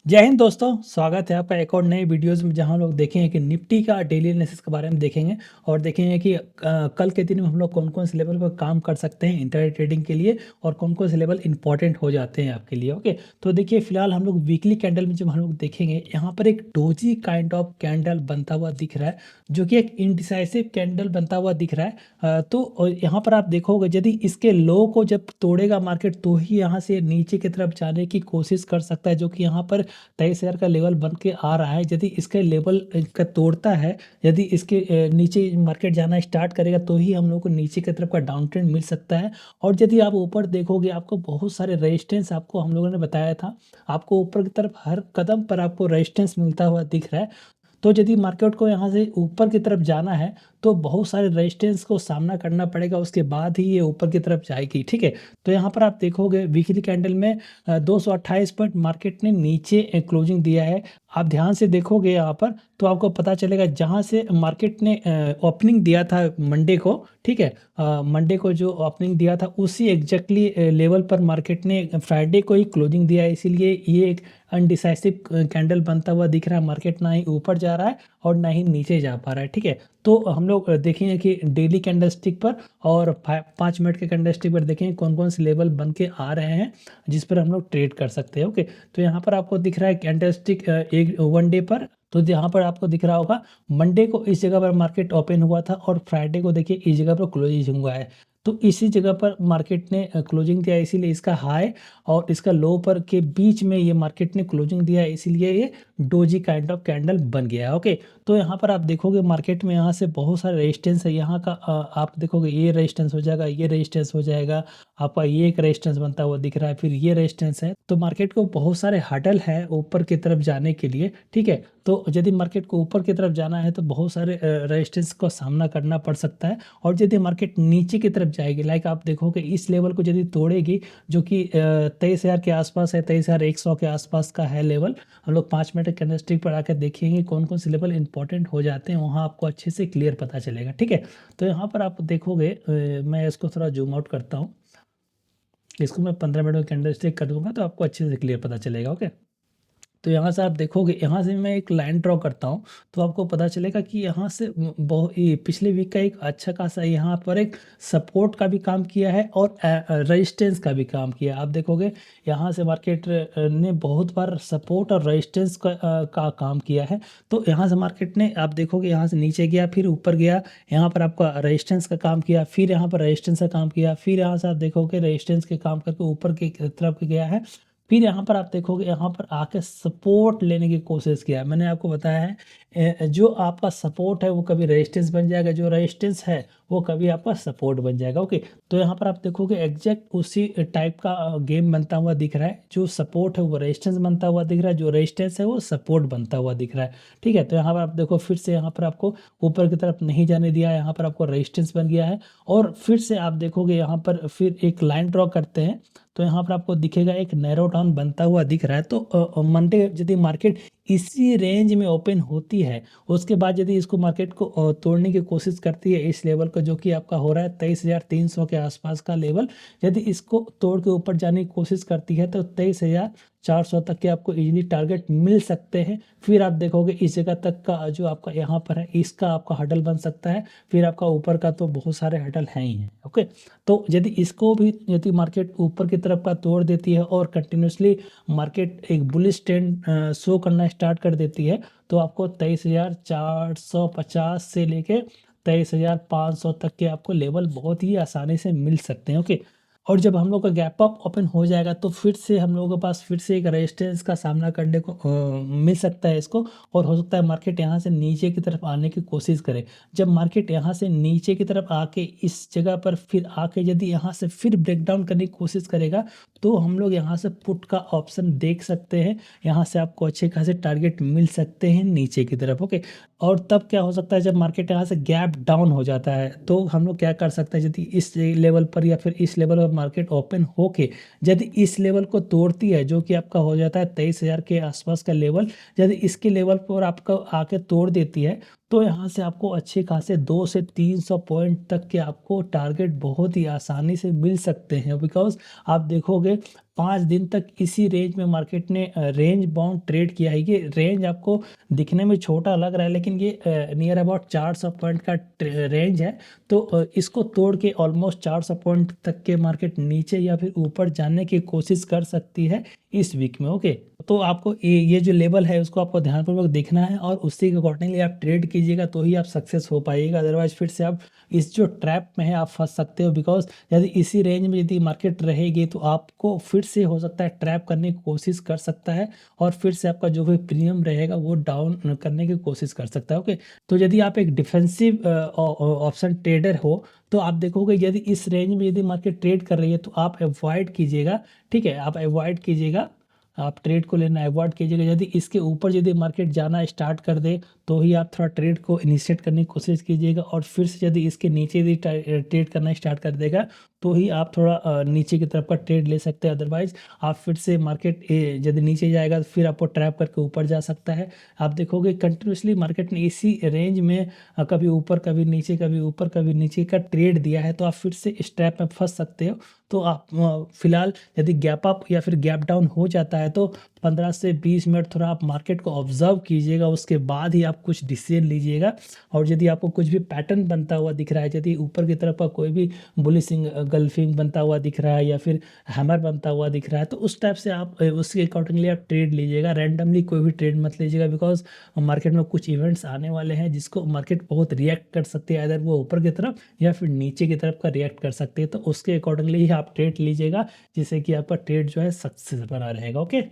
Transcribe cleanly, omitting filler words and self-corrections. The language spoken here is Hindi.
जय हिंद दोस्तों, स्वागत है आपका एक और नए वीडियोस में जहां हम लोग देखेंगे कि निफ्टी का डेली एनालिसिस के बारे में देखेंगे और देखेंगे कि कल के दिन में हम लोग कौन कौन से लेवल पर काम कर सकते हैं इंटरडे ट्रेडिंग के लिए और कौन कौन से लेवल इंपॉर्टेंट हो जाते हैं आपके लिए। ओके, तो देखिए फिलहाल हम लोग वीकली कैंडल में जब हम लोग देखेंगे यहाँ पर एक डोजी काइंड ऑफ कैंडल बनता हुआ दिख रहा है, जो कि एक इनडिसाइसिव कैंडल बनता हुआ दिख रहा है। तो यहाँ पर आप देखोगे यदि इसके लो को जब तोड़ेगा मार्केट तो ही यहाँ से नीचे की तरफ जाने की कोशिश कर सकता है, जो कि यहाँ पर 23,000 का लेवल बन के आ रहा है। यदि इसके लेवल का तोड़ता है, यदि इसके नीचे मार्केट जाना स्टार्ट करेगा तो ही हम लोग को नीचे की तरफ का डाउन ट्रेंड मिल सकता है। और यदि आप ऊपर देखोगे आपको बहुत सारे रेजिस्टेंस आपको हम लोगों ने बताया था, आपको ऊपर की तरफ हर कदम पर आपको रेजिस्टेंस मिलता हुआ दिख रहा है। तो यदि मार्केट को यहाँ से ऊपर की तरफ जाना है तो बहुत सारे रेजिस्टेंस को सामना करना पड़ेगा, उसके बाद ही ये ऊपर की तरफ जाएगी। ठीक है, तो यहाँ पर आप देखोगे वीकली कैंडल में 228 पॉइंट मार्केट ने नीचे क्लोजिंग दिया है। आप ध्यान से देखोगे यहाँ पर तो आपको पता चलेगा जहाँ से मार्केट ने ओपनिंग दिया था मंडे को, ठीक है, मंडे को जो ओपनिंग दिया था उसी एग्जैक्टली लेवल पर मार्केट ने फ्राइडे को ही क्लोजिंग दिया है। इसीलिए ये एक अनडिसाइसिव कैंडल बनता हुआ दिख रहा है। मार्केट ना ही ऊपर जा रहा है और ना ही नीचे जा पा रहा है। ठीक है, तो हम लोग देखेंगे कि डेली कैंडलस्टिक पर और 5 मिनट के कैंडलस्टिक पर देखेंगे कौन कौन से लेवल बन के आ रहे हैं जिस पर हम लोग ट्रेड कर सकते हैं। ओके, तो यहाँ पर आपको दिख रहा है कैंडलस्टिक एक वन डे पर, तो यहाँ पर आपको दिख रहा होगा मंडे को इस जगह पर मार्केट ओपन हुआ था और फ्राइडे को देखिए इस जगह पर क्लोजिंग हुआ है। तो इसी जगह पर मार्केट ने क्लोजिंग दिया, इसीलिए इसका हाई और इसका लो पर के बीच में ये मार्केट ने क्लोजिंग दिया है, इसीलिए ये डोजी काइंड ऑफ कैंडल बन गया है। ओके, तो यहाँ पर आप देखोगे मार्केट में यहाँ से बहुत सारे रेजिस्टेंस है। यहाँ का आप देखोगे ये रेजिस्टेंस हो जाएगा, ये रेजिस्टेंस हो जाएगा, आपका ये एक रेजिस्टेंस बनता हुआ दिख रहा है, फिर ये रेजिस्टेंस है। तो मार्केट को बहुत सारे हडल है ऊपर की तरफ जाने के लिए। ठीक है, तो यदि मार्केट को ऊपर की तरफ जाना है तो बहुत सारे रेजिस्टेंस का सामना करना पड़ सकता है। और यदि मार्केट नीचे की तरफ जाएगी, लाइक आप देखोगे इस लेवल को यदि तोड़ेगी, जो कि 23,000 के आसपास है, 23,100 के आसपास का है लेवल। हम लोग 5 मिनट कैंडलस्टिक पर आकर देखेंगे कौन कौन से लेवल इंपॉर्टेंट हो जाते हैं, वहाँ आपको अच्छे से क्लियर पता चलेगा। ठीक है, तो यहाँ पर आप देखोगे मैं इसको थोड़ा जूम आउट करता हूँ, इसको मैं 15 मिनट कैंडलस्टिक कर दूंगा तो आपको अच्छे से क्लियर पता चलेगा। ओके, तो यहाँ से आप देखोगे, यहाँ से मैं एक लाइन ड्रॉ करता हूँ तो आपको पता चलेगा कि यहाँ से बहुत ये पिछले वीक का एक अच्छा खासा यहाँ पर एक सपोर्ट का भी काम किया है और रेजिस्टेंस का भी काम किया है। आप देखोगे यहाँ से मार्केट ने बहुत बार सपोर्ट और रेजिस्टेंस का काम किया है। तो यहाँ से मार्केट ने आप देखोगे यहाँ से नीचे गया, फिर ऊपर गया, यहाँ पर आपका रेजिस्टेंस का काम किया, फिर यहाँ पर रेजिस्टेंस का काम किया, फिर यहाँ से आप देखोगे रेजिस्टेंस के काम करके ऊपर की तरफ गया है, फिर यहाँ पर आप देखोगे यहाँ पर आके सपोर्ट लेने की कोशिश किया है। मैंने आपको बताया है जो आपका सपोर्ट है वो कभी रेजिस्टेंस बन जाएगा, जो रेजिस्टेंस है वो कभी आपका सपोर्ट बन जाएगा। ओके, तो यहाँ पर आप देखोगे एग्जैक्ट उसी टाइप का गेम बनता हुआ दिख रहा है। जो सपोर्ट है वो रेजिस्टेंस बनता हुआ दिख रहा है, जो रेजिस्टेंस है वो सपोर्ट बनता हुआ दिख रहा है। ठीक है, तो यहाँ पर आप देखो फिर से यहाँ पर आपको ऊपर की तरफ नहीं जाने दिया है, यहाँ पर आपको रेजिस्टेंस बन गया है। और फिर से आप देखोगे यहाँ पर फिर एक लाइन ड्रॉ करते हैं तो यहाँ पर आपको दिखेगा एक नैरो डाउन बनता हुआ दिख रहा है। तो मंडे यदि मार्केट इसी रेंज में ओपन होती है, उसके बाद यदि इसको मार्केट को तोड़ने की कोशिश करती है इस लेवल को, जो कि आपका हो रहा है 23,300 के आसपास का लेवल, यदि इसको तोड़ के ऊपर जाने की कोशिश करती है तो 23,400 तक के आपको इजीली टारगेट मिल सकते हैं। फिर आप देखोगे इस जगह तक का जो आपका यहाँ पर है इसका आपका हडल बन सकता है, फिर आपका ऊपर का तो बहुत सारे हडल हैं ही हैं। ओके, तो यदि इसको भी यदि मार्केट ऊपर की तरफ का तोड़ देती है और कंटिन्यूसली मार्केट एक बुलिश ट्रेंड शो करना स्टार्ट कर देती है तो आपको 23,450 से लेके 23,500 तक के आपको लेवल बहुत ही आसानी से मिल सकते हैं। ओके, और जब हम लोग का गैप अप ओपन हो जाएगा तो फिर से हम लोगों के पास फिर से एक रेजिस्टेंस का सामना करने को मिल सकता है इसको, और हो सकता है मार्केट यहाँ से नीचे की तरफ आने की कोशिश करे। जब मार्केट यहाँ से नीचे की तरफ आके इस जगह पर फिर आके यदि यहाँ से फिर ब्रेकडाउन करने की कोशिश करेगा तो हम लोग यहाँ से पुट का ऑप्शन देख सकते हैं, यहाँ से आपको अच्छे खासे टारगेट मिल सकते हैं नीचे की तरफ। ओके, और तब क्या हो सकता है जब मार्केट यहाँ से गैप डाउन हो जाता है तो हम लोग क्या कर सकते हैं, यदि इस लेवल पर या फिर इस लेवल पर मार्केट ओपन होके यदि इस लेवल को तोड़ती है, जो कि आपका हो जाता है 23,000 के आसपास का लेवल, यदि इसके लेवल पर आपका आके तोड़ देती है तो यहाँ से आपको अच्छे खासे 2 से 300 पॉइंट तक के आपको टारगेट बहुत ही आसानी से मिल सकते हैं, बिकॉज़ आप देखोगे 5 दिन तक इसी रेंज में मार्केट ने रेंज बाउंड ट्रेड किया है। ये रेंज आपको दिखने में छोटा लग रहा है, लेकिन ये नियर अबाउट 400 पॉइंट का रेंज है। तो इसको तोड़ के ऑलमोस्ट 400 पॉइंट तक के मार्केट नीचे या फिर ऊपर जाने की कोशिश कर सकती है इस वीक में। ओके, तो आपको ये जो लेवल है उसको आपको ध्यानपूर्वक देखना है और उसी के अकॉर्डिंगली आप ट्रेड कीजिएगा, तो ही आप सक्सेस हो पाइएगा। अदरवाइज फिर से आप इस जो ट्रैप में है आप फंस सकते हो, बिकॉज यदि इसी रेंज में यदि मार्केट रहेगी तो आपको फिर से हो सकता है ट्रैप करने की कोशिश कर सकता है और फिर से आपका जो भी प्रीमियम रहेगा वो डाउन करने की कोशिश कर सकता है। ओके, तो यदि आप एक डिफेंसिव ऑप्शन ट्रेडर हो तो आप देखोगे यदि इस रेंज में यदि मार्केट ट्रेड कर रही है तो आप अवॉइड कीजिएगा। ठीक है, आप अवॉइड कीजिएगा, आप ट्रेड को लेना अवॉइड कीजिएगा। यदि इसके ऊपर यदि मार्केट जाना स्टार्ट कर दे तो ही आप थोड़ा ट्रेड को इनिशिएट करने की कोशिश कीजिएगा, और फिर से यदि इसके नीचे यदि ट्रेड करना स्टार्ट कर देगा तो ही आप थोड़ा नीचे की तरफ का ट्रेड ले सकते हैं। अदरवाइज आप फिर से मार्केट यदि नीचे जाएगा तो फिर आपको ट्रैप करके ऊपर जा सकता है। आप देखोगे कंटिन्यूसली मार्केट ने इसी रेंज में कभी ऊपर कभी नीचे कभी ऊपर कभी नीचे का ट्रेड दिया है, तो आप फिर से इस ट्रैप में फंस सकते हो। तो आप फिलहाल यदि गैप अप या फिर गैप डाउन हो जाता है तो 15 से 20 मिनट थोड़ा आप मार्केट को ऑब्जर्व कीजिएगा, उसके बाद ही आप कुछ डिसीजन लीजिएगा। और यदि आपको कुछ भी पैटर्न बनता हुआ दिख रहा है, यदि ऊपर की तरफ का कोई भी बुलिशिंग गल्फिंग बनता हुआ दिख रहा है या फिर हैमर बनता हुआ दिख रहा है, तो उस टाइप से आप उसके अकॉर्डिंगली आप ट्रेड लीजिएगा। रैंडमली कोई भी ट्रेड मत लीजिएगा, बिकॉज मार्केट में कुछ इवेंट्स आने वाले हैं जिसको मार्केट बहुत रिएक्ट कर सकती है, अगर वो ऊपर की तरफ या फिर नीचे की तरफ का रिएक्ट कर सकती है। तो उसके अकॉर्डिंगली ही आप ट्रेड लीजिएगा, जिससे कि आपका ट्रेड जो है सक्सेस बना रहेगा। ओके।